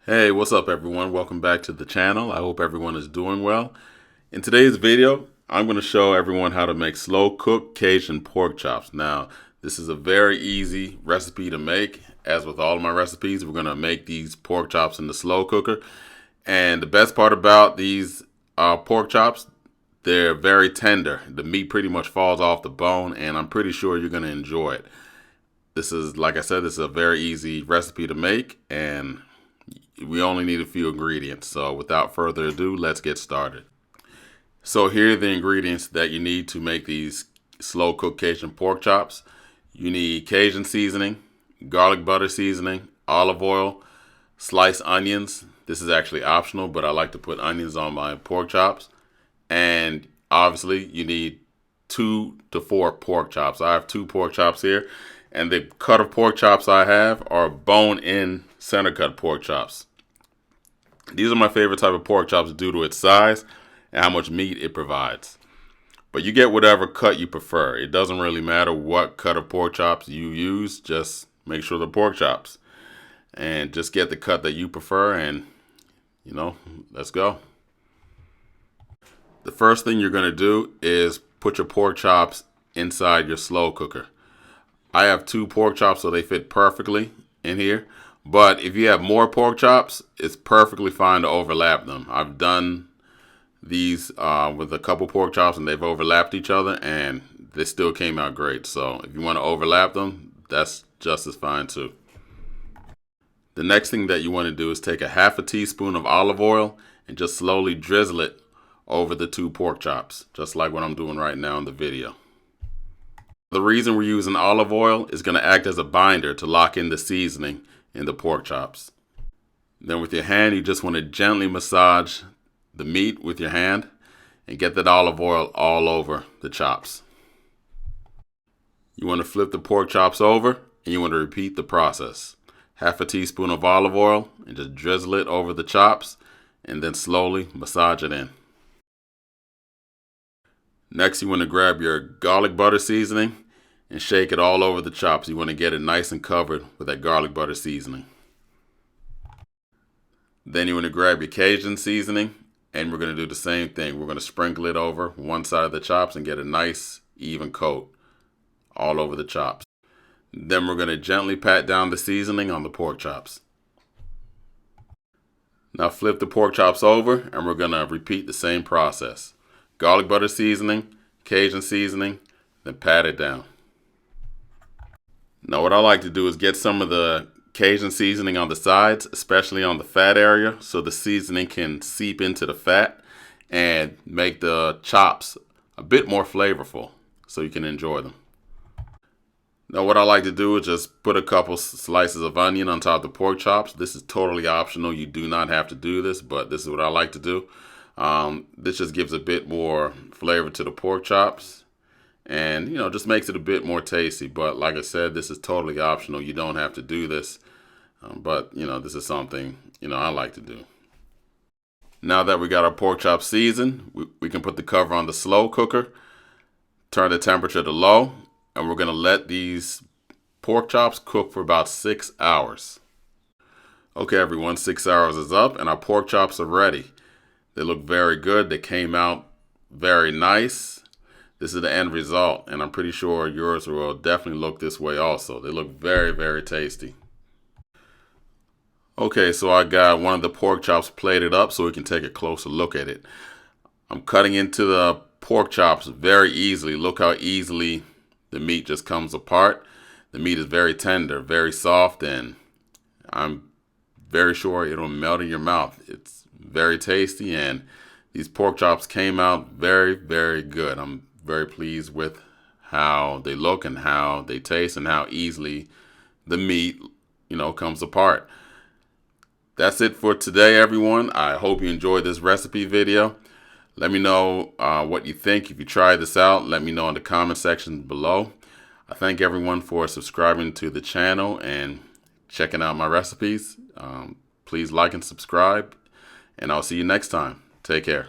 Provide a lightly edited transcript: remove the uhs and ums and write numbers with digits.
Hey, what's up everyone? Welcome back to the channel. I hope everyone is doing well. In today's video, I'm going to show everyone how to make slow cooked Cajun pork chops. Now, this is a very easy recipe to make. As with all of my recipes, we're going to make these pork chops in the slow cooker. And the best part about these pork chops, they're very tender. The meat pretty much falls off the bone, and I'm pretty sure you're going to enjoy it. This is, like I said, this is a very easy recipe to make, and we only need a few ingredients. So without further ado, let's get started. So here are the ingredients that you need to make these slow cooked Cajun pork chops. You need Cajun seasoning, garlic butter seasoning, olive oil, sliced onions. This is actually optional, but I like to put onions on my pork chops. And obviously you need 2 to 4 pork chops. I have 2 pork chops here, and the cut of pork chops I have are bone-in center cut pork chops. These are my favorite type of pork chops due to its size and how much meat it provides. But you get whatever cut you prefer. It doesn't really matter what cut of pork chops you use. Just make sure they're pork chops. And just get the cut that you prefer, and let's go. The first thing you're going to do is put your pork chops inside your slow cooker. I have 2 pork chops, so they fit perfectly in here. But if you have more pork chops, it's perfectly fine to overlap them. I've done these with a couple pork chops, and they've overlapped each other, and they still came out great. So if you want to overlap them, that's just as fine too. The next thing that you want to do is take a half a teaspoon of olive oil and just slowly drizzle it over the 2 pork chops, just like what I'm doing right now in the video. The reason we're using olive oil is going to act as a binder to lock in the seasoning in the pork chops. Then with your hand, you just want to gently massage the meat with your hand and get that olive oil all over the chops. You want to flip the pork chops over, and you want to repeat the process. Half a teaspoon of olive oil and just drizzle it over the chops, and then slowly massage it in. Next, you want to grab your garlic butter seasoning and shake it all over the chops. You want to get it nice and covered with that garlic butter seasoning. Then you want to grab your Cajun seasoning, and we're going to do the same thing. We're going to sprinkle it over one side of the chops and get a nice even coat all over the chops. Then we're going to gently pat down the seasoning on the pork chops. Now flip the pork chops over, and we're going to repeat the same process. Garlic butter seasoning, Cajun seasoning, then pat it down. Now what I like to do is get some of the Cajun seasoning on the sides, especially on the fat area, so the seasoning can seep into the fat and make the chops a bit more flavorful so you can enjoy them. Now what I like to do is just put a couple slices of onion on top of the pork chops. This is totally optional. You do not have to do this, but this is what I like to do. This just gives a bit more flavor to the pork chops, and just makes it a bit more tasty. But like I said, this is totally optional. You don't have to do this, but this is something I like to do. Now that we got our pork chop seasoned, we can put the cover on the slow cooker, turn the temperature to low, and we're going to let these pork chops cook for about 6 hours. Okay everyone, 6 hours is up and our pork chops are ready. They look very good. They came out very nice. This is the end result, and I'm pretty sure yours will definitely look this way also. They look very, very tasty. Okay, so I got one of the pork chops plated up so we can take a closer look at it. I'm cutting into the pork chops very easily. Look how easily the meat just comes apart. The meat is very tender, very soft, and I'm very sure it'll melt in your mouth. It's very tasty, and these pork chops came out very, very good. I'm very pleased with how they look and how they taste and how easily the meat, comes apart. That's it for today, everyone. I hope you enjoyed this recipe video. Let me know what you think. If you try this out, let me know in the comment section below. I thank everyone for subscribing to the channel and checking out my recipes. Please like and subscribe, and I'll see you next time. Take care.